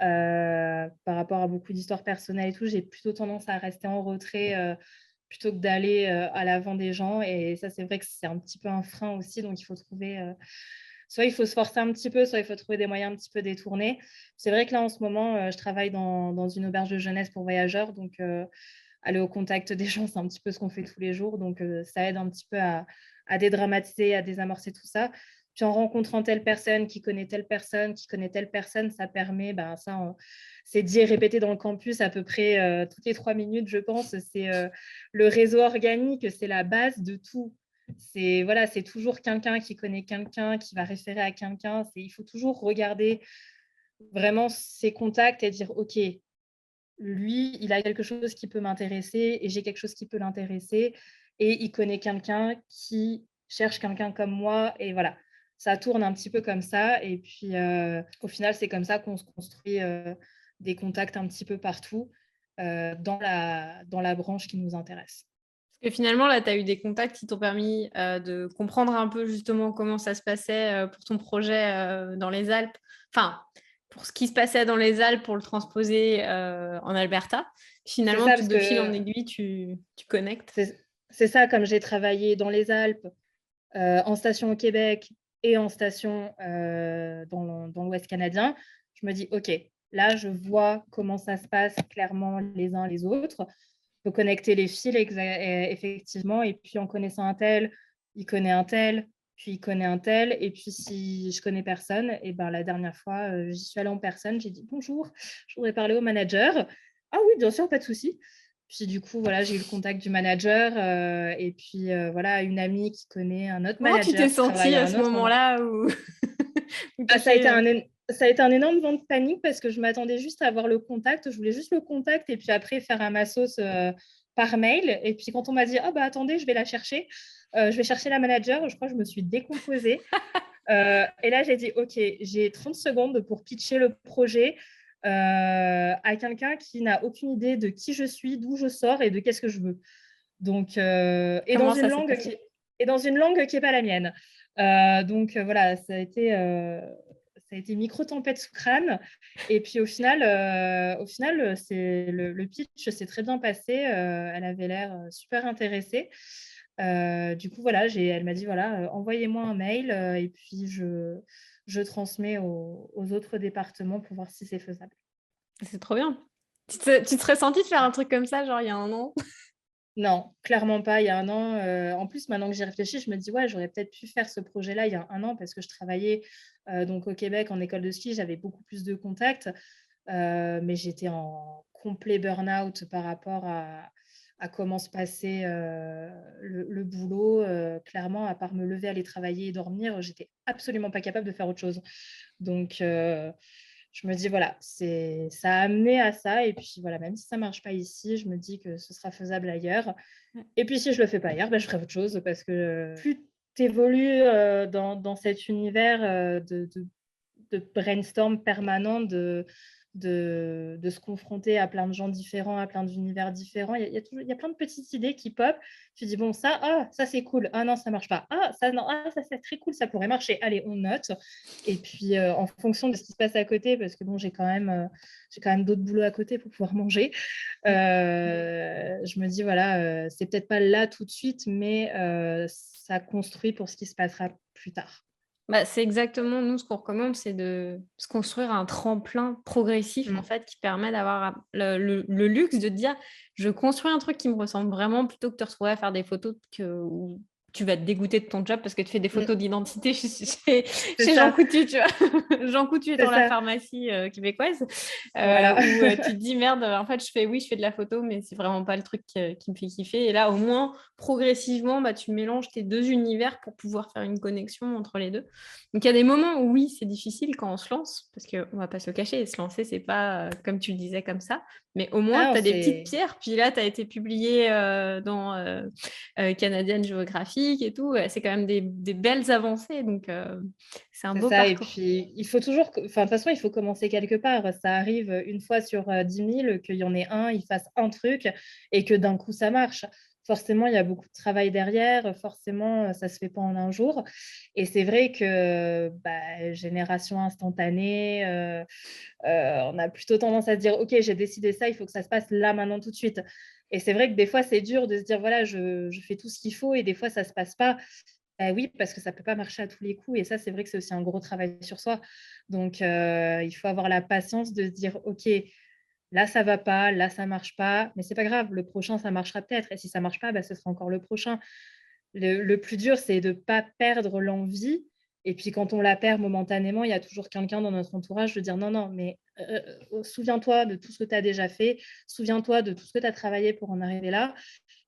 par rapport à beaucoup d'histoires personnelles et tout. J'ai plutôt tendance à rester en retrait, plutôt que d'aller, à l'avant des gens et ça, c'est vrai que c'est un petit peu un frein aussi donc il faut trouver, soit il faut se forcer un petit peu, soit il faut trouver des moyens un petit peu détournés. C'est vrai que là, en ce moment, je travaille dans une auberge de jeunesse pour voyageurs donc aller au contact des gens, c'est un petit peu ce qu'on fait tous les jours, donc ça aide un petit peu à dédramatiser, à désamorcer tout ça. Puis en rencontrant telle personne, qui connaît telle personne, qui connaît telle personne, ça permet, ben, ça, c'est dit et répété dans le campus à peu près toutes les 3 minutes, je pense. C'est le réseau organique, c'est la base de tout. C'est voilà, c'est toujours quelqu'un qui connaît quelqu'un, qui va référer à quelqu'un. Il faut toujours regarder vraiment ses contacts et dire, OK, lui, il a quelque chose qui peut m'intéresser et j'ai quelque chose qui peut l'intéresser et il connaît quelqu'un qui cherche quelqu'un comme moi et voilà. Ça tourne un petit peu comme ça et puis, au final, c'est comme ça qu'on se construit, des contacts un petit peu partout, dans la branche qui nous intéresse. Parce que finalement, là, tu as eu des contacts qui t'ont permis, de comprendre un peu justement comment ça se passait, pour ton projet, dans les Alpes. Enfin, pour ce qui se passait dans les Alpes pour le transposer en Alberta. C'est Finalement, ça, parce de fil en que aiguille, tu connectes. c'est ça, comme j'ai travaillé dans les Alpes, en station au Québec et en station dans l'Ouest canadien, je me dis, OK, là, je vois comment ça se passe clairement les uns les autres. Il faut connecter les fils, effectivement, et puis en connaissant un tel, il connaît un tel, puis il connaît un tel, et puis si je connais personne, et ben la dernière fois, j'y suis allée en personne, j'ai dit bonjour, je voudrais parler au manager. Ah oui, bien sûr, pas de souci. Puis du coup, voilà, j'ai eu le contact du manager et puis voilà, une amie qui connaît un autre Comment tu t'es manager qui travaille sentie à à un ce autre endroit. moment-là où, où tu Ah, as fait... ça a été un énorme vent de panique parce que je m'attendais juste à avoir le contact. Je voulais juste le contact et puis après faire à ma sauce par mail. Et puis quand on m'a dit, ah bah attendez, je vais la chercher, je vais chercher la manager, je crois que je me suis décomposée. Et là, j'ai dit, OK, j'ai 30 secondes pour pitcher le projet à quelqu'un qui n'a aucune idée de qui je suis, d'où je sors et de qu'est-ce que je veux. Donc, Comment ça s'est passé? et dans une langue qui n'est pas la mienne. Donc, voilà, ça a été micro-tempête sous crâne. Et puis, au final c'est le pitch s'est très bien passé. Elle avait l'air super intéressée. Du coup, voilà, elle m'a dit, voilà, envoyez-moi un mail et puis je transmets aux autres départements pour voir si c'est faisable. C'est trop bien. Tu te serais sentie de faire un truc comme ça, genre il y a un an? Non, clairement pas. Il y a un an, en plus, maintenant que j'y réfléchis, je me dis, ouais, j'aurais peut-être pu faire ce projet-là il y a un an parce que je travaillais donc au Québec en école de ski, j'avais beaucoup plus de contacts, mais j'étais en complet burn-out par rapport à comment se passait le boulot. Clairement, à part me lever, aller travailler et dormir, j'étais absolument pas capable de faire autre chose. Donc, je me dis, voilà, ça a amené à ça. Et puis, voilà, même si ça ne marche pas ici, je me dis que ce sera faisable ailleurs. Et puis, si je ne le fais pas ailleurs, ben, je ferai autre chose parce que plus tu évolues dans cet univers de brainstorm permanent, de se confronter à plein de gens différents, à plein d'univers différents. Il y a plein de petites idées qui pop. Tu dis, bon, ça c'est cool. Ah non, ça marche pas. Ah, ça, non, ça c'est très cool, ça pourrait marcher. Allez, on note. Et puis, en fonction de ce qui se passe à côté, parce que bon, j'ai quand même d'autres boulots à côté pour pouvoir manger, je me dis, voilà, c'est peut-être pas là tout de suite, mais ça construit pour ce qui se passera plus tard. Bah, c'est exactement, nous, ce qu'on recommande, c'est de se construire un tremplin progressif, en Mm. fait, qui permet d'avoir le luxe de te dire, je construis un truc qui me ressemble vraiment, plutôt que de te retrouver à faire des photos où tu vas te dégoûter de ton job parce que tu fais des Mm. photos d'identité C'est chez Jean ça, Coutu, tu vois. Jean Coutu c'est étant la ça. pharmacie québécoise, Voilà. où tu te dis, merde, en fait, je fais de la photo, mais c'est vraiment pas le truc qui me fait kiffer. Et là, au moins, progressivement, bah, tu mélanges tes deux univers pour pouvoir faire une connexion entre les deux. Donc il y a des moments où oui, c'est difficile quand on se lance, parce qu'on ne va pas se le cacher, se lancer, c'est pas comme tu le disais comme ça, mais au moins Ah, tu non, as des petites c'est pierres, puis là tu as été publié dans Canadian Geographic et tout, c'est quand même des belles avancées, donc c'est un beau ça. Et parcours. puis, il faut toujours, enfin, de toute façon, il faut commencer quelque part. Ça arrive une fois sur 10 000 qu'il y en ait un, il fasse un truc et que d'un coup, ça marche. Forcément, il y a beaucoup de travail derrière. Forcément, ça ne se fait pas en un jour. Et c'est vrai que bah, génération instantanée, on a plutôt tendance à se dire, OK, j'ai décidé ça, il faut que ça se passe là, maintenant, tout de suite. Et c'est vrai que des fois, c'est dur de se dire, voilà, je fais tout ce qu'il faut et des fois, ça ne se passe pas. Oui, parce que ça ne peut pas marcher à tous les coups. Et ça, c'est vrai que c'est aussi un gros travail sur soi. Donc, il faut avoir la patience de se dire, OK, là, ça ne va pas, là, ça ne marche pas. Mais ce n'est pas grave, le prochain, ça marchera peut-être. Et si ça ne marche pas, bah, ce sera encore le prochain. Le plus dur, c'est de ne pas perdre l'envie. Et puis, quand on la perd momentanément, il y a toujours quelqu'un dans notre entourage de dire non, non, mais souviens-toi de tout ce que tu as déjà fait, souviens-toi de tout ce que tu as travaillé pour en arriver là.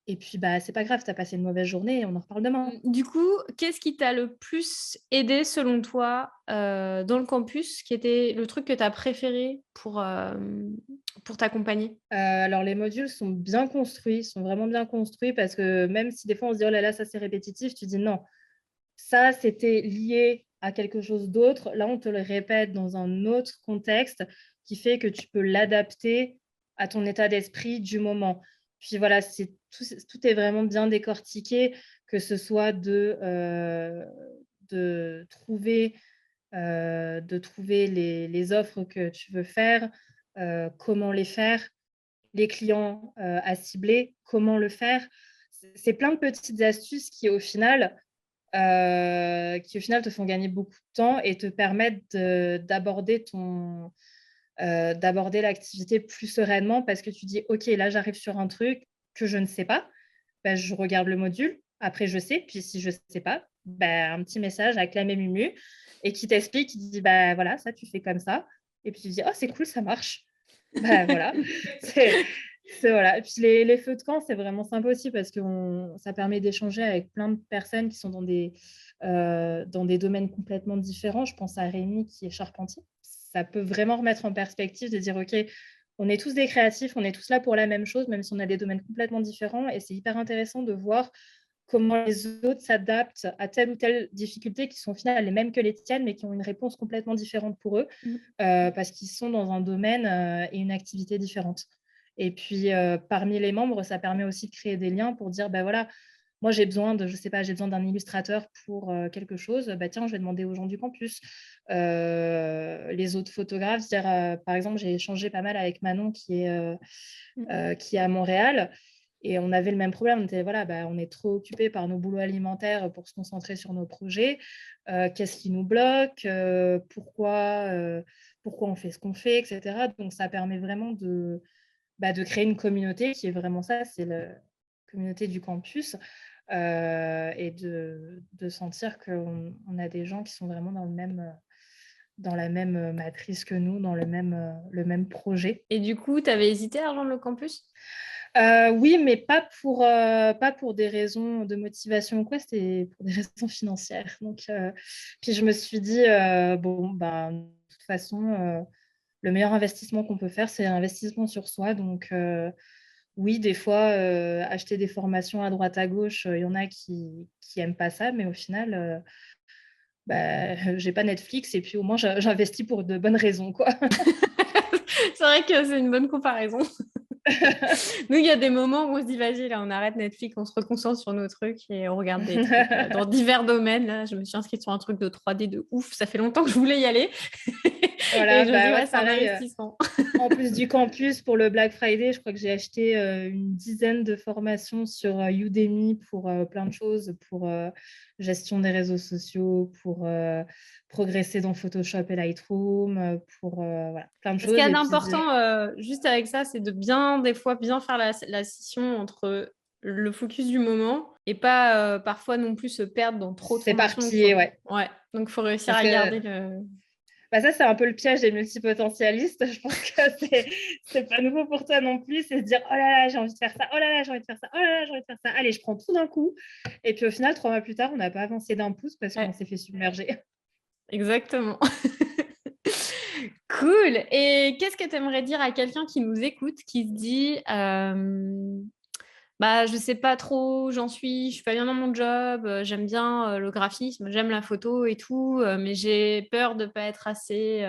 Et puis, bah, c'est pas grave, tu as passé une mauvaise journée et on en reparle demain. Du coup, qu'est-ce qui t'a le plus aidé selon toi dans le campus? Qui était le truc que tu as préféré pour t'accompagner? Alors, les modules sont bien construits, sont vraiment bien construits parce que même si des fois on se dit oh là là, ça c'est répétitif, tu dis non, ça c'était lié à quelque chose d'autre. Là, on te le répète dans un autre contexte qui fait que tu peux l'adapter à ton état d'esprit du moment. Puis voilà, tout est vraiment bien décortiqué, que ce soit de trouver de trouver les offres que tu veux faire, comment les faire, les clients, à cibler, comment le faire. C'est plein de petites astuces qui au final te font gagner beaucoup de temps et te permettent d'aborder l'activité plus sereinement parce que tu dis: «OK, là, j'arrive sur un truc que je ne sais pas, bah, je regarde le module, après je sais, puis si je ne sais pas, bah, un petit message avec la même Mumu et qui t'explique, qui dit: «Bah, voilà, ça, tu fais comme ça» et puis tu dis: «Oh, c'est cool, ça marche». Bah, voilà, c'est voilà et puis les feux de camp, c'est vraiment sympa aussi parce que ça permet d'échanger avec plein de personnes qui sont dans des domaines complètement différents. Je pense à Rémi qui est charpentier. Ça peut vraiment remettre en perspective de dire: «OK, on est tous des créatifs, on est tous là pour la même chose, même si on a des domaines complètement différents» et c'est hyper intéressant de voir comment les autres s'adaptent à telle ou telle difficulté qui sont au final les mêmes que les tiennes, mais qui ont une réponse complètement différente pour eux, Mmh. parce qu'ils sont dans un domaine, et une activité différente. Et puis, parmi les membres, ça permet aussi de créer des liens pour dire: «Bah, voilà, moi j'ai besoin de je sais pas, j'ai besoin d'un illustrateur pour, quelque chose, bah, tiens, je vais demander aux gens du campus». Les autres photographes, dire, par exemple, j'ai échangé pas mal avec Manon Mmh. qui est à Montréal et on avait le même problème. On était, voilà, bah, on est trop occupés par nos boulots alimentaires pour se concentrer sur nos projets. Qu'est-ce qui nous bloque? Pourquoi on fait ce qu'on fait, et cetera. Donc ça permet vraiment de créer une communauté qui est vraiment ça, c'est la communauté du campus, et de sentir qu'on a des gens qui sont vraiment dans la même, matrice que nous, dans le même projet. Et du coup, tu avais hésité à rejoindre le campus? Oui, mais pas pour des raisons de motivation ou quoi, c'était pour des raisons financières. Donc, puis je me suis dit, «Bon, ben, de toute façon, le meilleur investissement qu'on peut faire, c'est l'investissement sur soi». Donc, oui, des fois, acheter des formations à droite à gauche, il y en a qui aiment pas ça, mais au final, bah, j'ai pas Netflix et puis au moins j'investis pour de bonnes raisons, quoi. C'est vrai que c'est une bonne comparaison. Nous, il y a des moments où on se dit: «Vas-y, là, on arrête Netflix, on se reconcentre sur nos trucs et on regarde des trucs, dans divers domaines». Là, je me suis inscrite sur un truc de 3D de ouf, ça fait longtemps que je voulais y aller et Voilà, je me dis: bah, ouais, «Ouais, c'est un pareil, investissement». en plus du campus, pour le Black Friday, je crois que j'ai acheté, une dizaine de formations sur, Udemy pour, plein de choses, pour, gestion des réseaux sociaux, pour, progresser dans Photoshop et Lightroom, pour, voilà, plein de Ce qu'il y choses a et puis de d'important, juste avec ça, c'est de bien, des fois, bien faire la scission entre le focus du moment et pas, parfois non plus se perdre dans trop de formations, s'éparpiller, quoi. ouais. Ouais, donc il faut réussir Parce à que garder le bah, ça, c'est un peu le piège des multipotentialistes. Je pense que c'est pas nouveau pour toi non plus. C'est se dire: «Oh là là, j'ai envie de faire ça. Oh là là, j'ai envie de faire ça. Oh là là, j'ai envie de faire ça. Allez, je prends tout d'un coup» et puis au final, 3 mois plus tard, on n'a pas avancé d'un pouce parce qu'on ouais, s'est fait submerger. exactement. Cool, et qu'est-ce que tu aimerais dire à quelqu'un qui nous écoute, qui se dit, «Bah, je sais pas trop où j'en suis, je suis pas bien dans mon job, j'aime bien, le graphisme, j'aime la photo et tout, mais j'ai peur de pas être assez,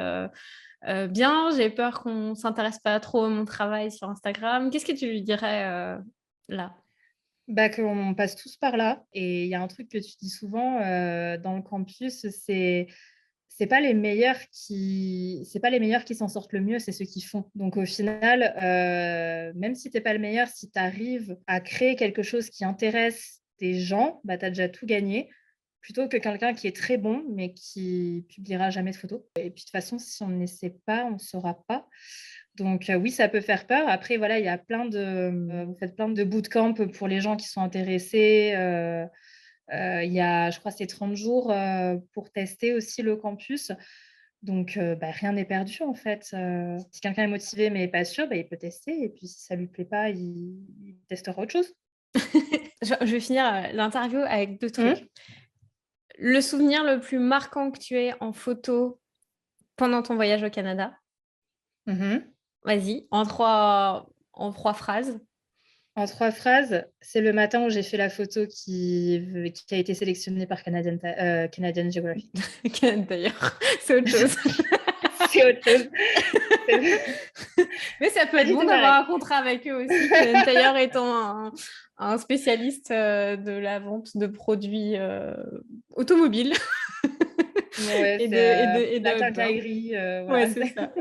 bien, j'ai peur qu'on s'intéresse pas trop à mon travail sur Instagram». Qu'est-ce que tu lui dirais, là? Bah, qu'on passe tous par là et il y a un truc que tu dis souvent, dans le campus, c'est pas les meilleurs qui s'en sortent le mieux, c'est ceux qui font. Donc au final, même si tu es pas le meilleur, si tu arrives à créer quelque chose qui intéresse des gens, bah, tu as déjà tout gagné, plutôt que quelqu'un qui est très bon, mais qui publiera jamais de photos. Et puis de toute façon, si on n'essaie pas, on ne saura pas. Donc oui, ça peut faire peur. Après voilà, il y a vous faites plein de bootcamp pour les gens qui sont intéressés, il y a, je crois, c'est 30 jours, pour tester aussi le campus. Donc bah, rien n'est perdu en fait, si quelqu'un est motivé mais pas sûr, bah, il peut tester et puis si ça lui plaît pas, il testera autre chose. Je vais finir, l'interview avec 2 Mmh. trucs. Le souvenir le plus marquant que tu aies en photo pendant ton voyage au Canada? Mmh. Vas-y, en 3 phrases. En 3 phrases, c'est le matin où j'ai fait la photo qui a été sélectionnée par Canadian Geographic. D'ailleurs, c'est autre chose. C'est autre chose. C'est Mais ça peut pas être du bon tout d'avoir pareil. un contrat avec eux aussi, Canadian Tire étant un spécialiste, de la vente de produits, automobiles. Ouais, et c'est de la haute beurre. quincaillerie, Ouais, voilà. c'est ça.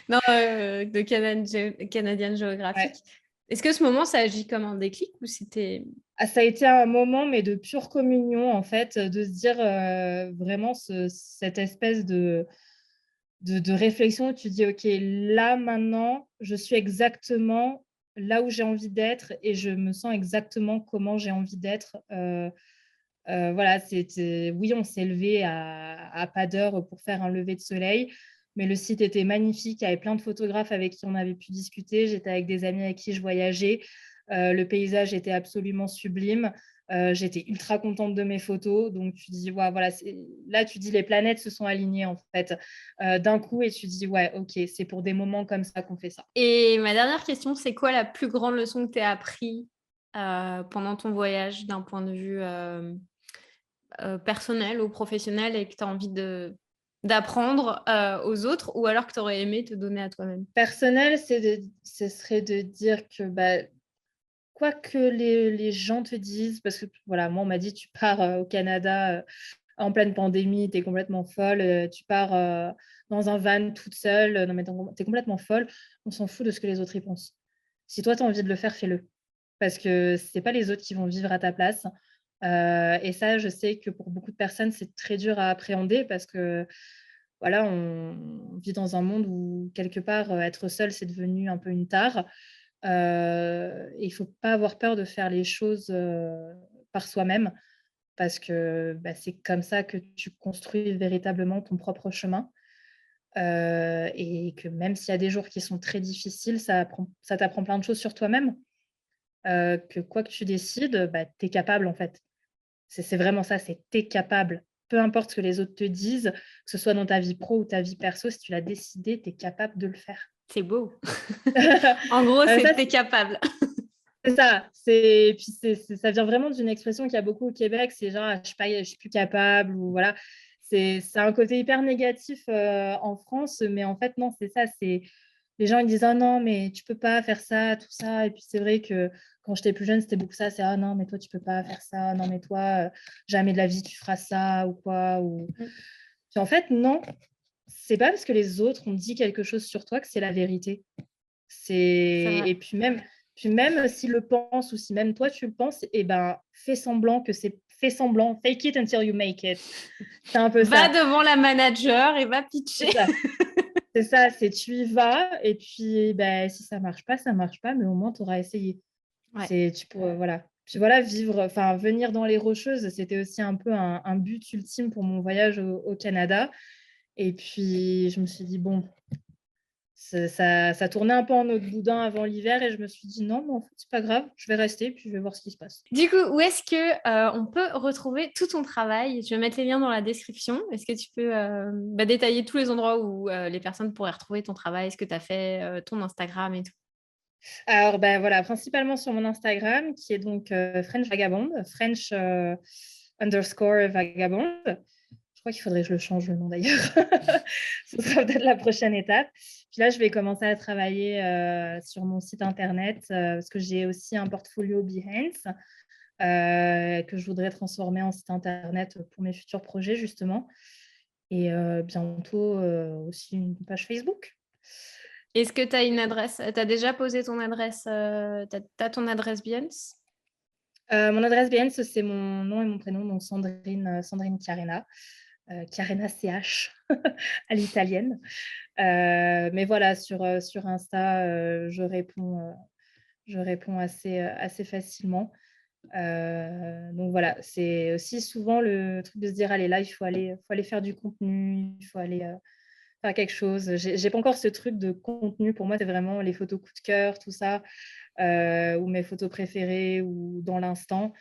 Non, de Canadian Ouais. Geographic. Est-ce que ce moment, ça agit comme un déclic ou c'était... Ah, ça a été un moment, mais de pure communion, en fait, de se dire vraiment cette espèce de réflexion où tu dis, OK, là, maintenant, je suis exactement là où j'ai envie d'être et je me sens exactement comment j'ai envie d'être. Voilà, oui, on s'est levé à pas d'heure pour faire un lever de soleil, mais le site était magnifique. Il y avait plein de photographes avec qui on avait pu discuter. J'étais avec des amis avec qui je voyageais. Le paysage était absolument sublime. J'étais ultra contente de mes photos. Donc, tu dis, ouais, voilà, là, tu dis, les planètes se sont alignées, en fait, d'un coup, et tu dis, ouais, OK, c'est pour des moments comme ça qu'on fait ça. Et ma dernière question, c'est quoi la plus grande leçon que tu as appris pendant ton voyage d'un point de vue personnel ou professionnel et que tu as envie d'apprendre aux autres ou alors que tu aurais aimé te donner à toi-même? Personnel, ce serait de dire que, bah, quoi que les gens te disent, parce que voilà, moi, on m'a dit: «Tu pars, au Canada, en pleine pandémie, tu es complètement folle, tu pars, dans un van toute seule, non mais tu es complètement folle». On s'en fout de ce que les autres y pensent. Si toi, tu as envie de le faire, fais-le. Parce que c'est pas les autres qui vont vivre à ta place. Et ça, je sais que pour beaucoup de personnes, c'est très dur à appréhender parce que, voilà, on vit dans un monde où quelque part, être seul, c'est devenu un peu une tare. Il faut pas avoir peur de faire les choses, par soi-même parce que, bah, c'est comme ça que tu construis véritablement ton propre chemin, et que même s'il y a des jours qui sont très difficiles, ça t'apprend plein de choses sur toi-même, que quoi que tu décides, bah, tu es capable en fait. C'est vraiment ça, c'est tu es capable. Peu importe ce que les autres te disent, que ce soit dans ta vie pro ou ta vie perso, si tu l'as décidé, tu es capable de le faire. C'est beau. En gros, Ça, c'est t'es capable. c'est ça, puis ça vient vraiment d'une expression qu'il y a beaucoup au Québec, c'est genre: «Ah, je suis pas je suis plus capable» ou voilà. Ça a un côté hyper négatif, en France, mais en fait non, c'est ça, c'est les gens ils disent: «Ah non, mais tu peux pas faire ça, tout ça» et puis c'est vrai que quand j'étais plus jeune, c'était beaucoup ça, c'est: «Ah non, mais toi tu peux pas faire ça, non mais toi, jamais de la vie tu feras ça» ou quoi ou Mmh. puis en fait non, c'est pas parce que les autres ont dit quelque chose sur toi que c'est la vérité. C'est vrai. Et puis même s'ils le pensent ou si même toi tu le penses, et ben, fais semblant, fake it until you make it. C'est un peu Va ça. devant la manager et va pitcher. C'est ça. C'est ça, c'est tu y vas et puis, ben, si ça marche pas, mais au moins tu auras essayé. Ouais. Tu pourrais voilà. Puis voilà, venir dans les Rocheuses, c'était aussi un peu un but ultime pour mon voyage au Canada et puis je me suis dit: «Bon, ça tournait un peu en autre boudin avant l'hiver et je me suis dit: «Non, mais en fait, c'est pas grave, je vais rester puis je vais voir ce qui se passe». Du coup, où est-ce que on peut retrouver tout ton travail? Je vais mettre les liens dans la description. Est-ce que tu peux détailler tous les endroits où les personnes pourraient retrouver ton travail, ce que tu as fait, ton Instagram et tout? Alors, ben, voilà, principalement sur mon Instagram qui est donc, French Vagabond, French, underscore vagabond. Je crois qu'il faudrait que je le change le nom d'ailleurs. Ce sera peut-être la prochaine étape. Puis là, je vais commencer à travailler, sur mon site internet, parce que j'ai aussi un portfolio Behance, que je voudrais transformer en site internet pour mes futurs projets justement et bientôt, aussi une page Facebook. Est-ce que tu as une adresse? Tu as déjà posé ton adresse, tu as ton adresse Behance? Mon adresse Behance, c'est mon nom et mon prénom, donc Sandrine Chiarena, Chiarena CH à l'italienne. Mais voilà, sur Insta, je réponds assez facilement. Donc voilà, c'est aussi souvent le truc de se dire: «Allez, là, il faut aller faire du contenu, il faut aller, faire quelque chose». J'ai pas encore ce truc de contenu. Pour moi, c'est vraiment les photos coup de cœur, tout ça, ou mes photos préférées ou dans l'instant.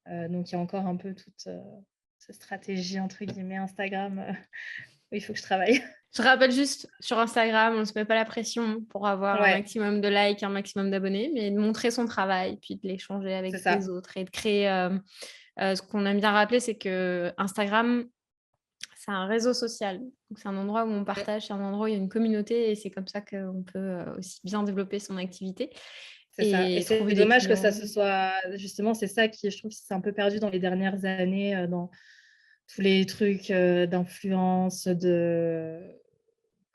Donc il y a encore un peu toute, cette stratégie entre guillemets Instagram, où il faut que je travaille. Je rappelle juste, sur Instagram, on ne se met pas la pression pour avoir un Ouais, maximum de likes, un maximum d'abonnés, mais de montrer son travail, puis de l'échanger avec c'est les ça. autres et de créer, ce qu'on aime bien rappeler, c'est que Instagram, c'est un réseau social. Donc c'est un endroit où on Mmh, partage, c'est un endroit où il y a une communauté et c'est comme ça qu'on peut, aussi bien développer son activité c'est ça et et c'est trouver des dommage que ça clients. se soit justement, c'est ça qui, je trouve, s'est un peu perdu dans les dernières années, tous les trucs d'influence,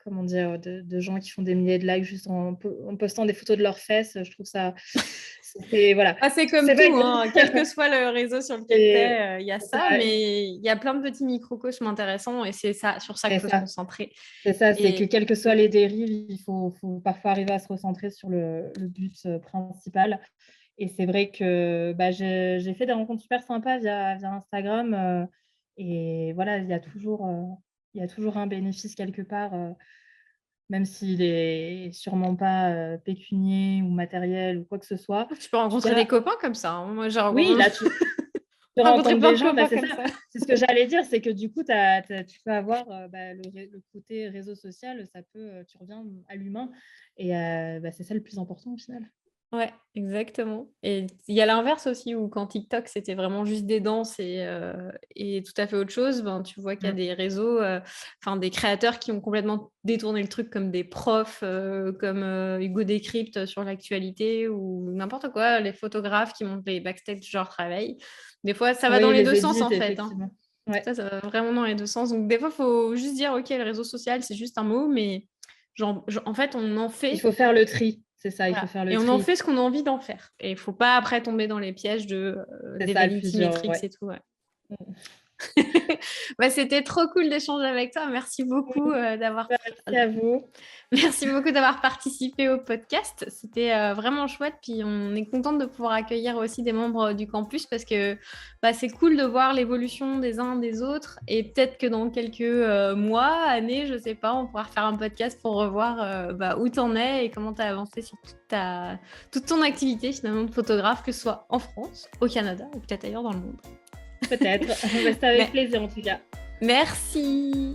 comment dire, de gens qui font des milliers de likes juste en postant des photos de leurs fesses. Je trouve ça, voilà. Ah, c'est comme C'est vrai tout, hein, quel que soit le réseau sur lequel tu es, il y a ça, ça, mais il y a plein de petits microcosmes intéressants et c'est ça, sur ça qu'il faut se concentrer. c'est ça, c'est que Et quelles que soient les dérives, il faut parfois arriver à se recentrer sur le but principal. Et c'est vrai que j'ai fait des rencontres super sympas via Instagram. Et voilà, il y a toujours un bénéfice quelque part, même s'il est sûrement pas pécunier ou matériel ou quoi que ce soit. tu peux rencontrer des copains comme ça, hein. Moi, j'ai Oui, là, tu rencontré rencontres plein des de gens, copains c'est comme ça. ça. C'est ce que j'allais dire, c'est que du coup, tu peux avoir le côté réseau social, tu reviens à l'humain. Et c'est ça le plus important au final. Ouais, exactement. Et il y a l'inverse aussi, où quand TikTok, c'était vraiment juste des danses et tout à fait autre chose, ben, tu vois qu'il y a des réseaux, des créateurs qui ont complètement détourné le truc comme des profs, comme Hugo Décrypte sur l'actualité ou n'importe quoi, les photographes qui montrent les backstage de leur travail. Des fois, ça va dans les deux sens, en fait. Effectivement. Ouais. Ça va vraiment dans les deux sens. Donc, des fois, il faut juste dire, OK, le réseau social, c'est juste un mot, mais en fait, on en fait. Il faut faire le tri. C'est ça, Voilà. il faut faire le et tri. on en fait ce qu'on a envie d'en faire. Et il ne faut pas après tomber dans les pièges des vanity metrics et tout. Ouais. C'était trop cool d'échanger avec toi. Merci beaucoup d'avoir Merci à vous. Merci beaucoup d'avoir participé au podcast. C'était vraiment chouette. Puis on est contente de pouvoir accueillir aussi des membres du campus parce que c'est cool de voir l'évolution des uns des autres. Et peut-être que dans quelques mois, années, je sais pas, on pourra refaire un podcast pour revoir où tu en es et comment tu as avancé sur toute ton activité finalement de photographe, que ce soit en France, au Canada ou peut-être ailleurs dans le monde. Peut-être. C'était avec plaisir en tout cas. Merci.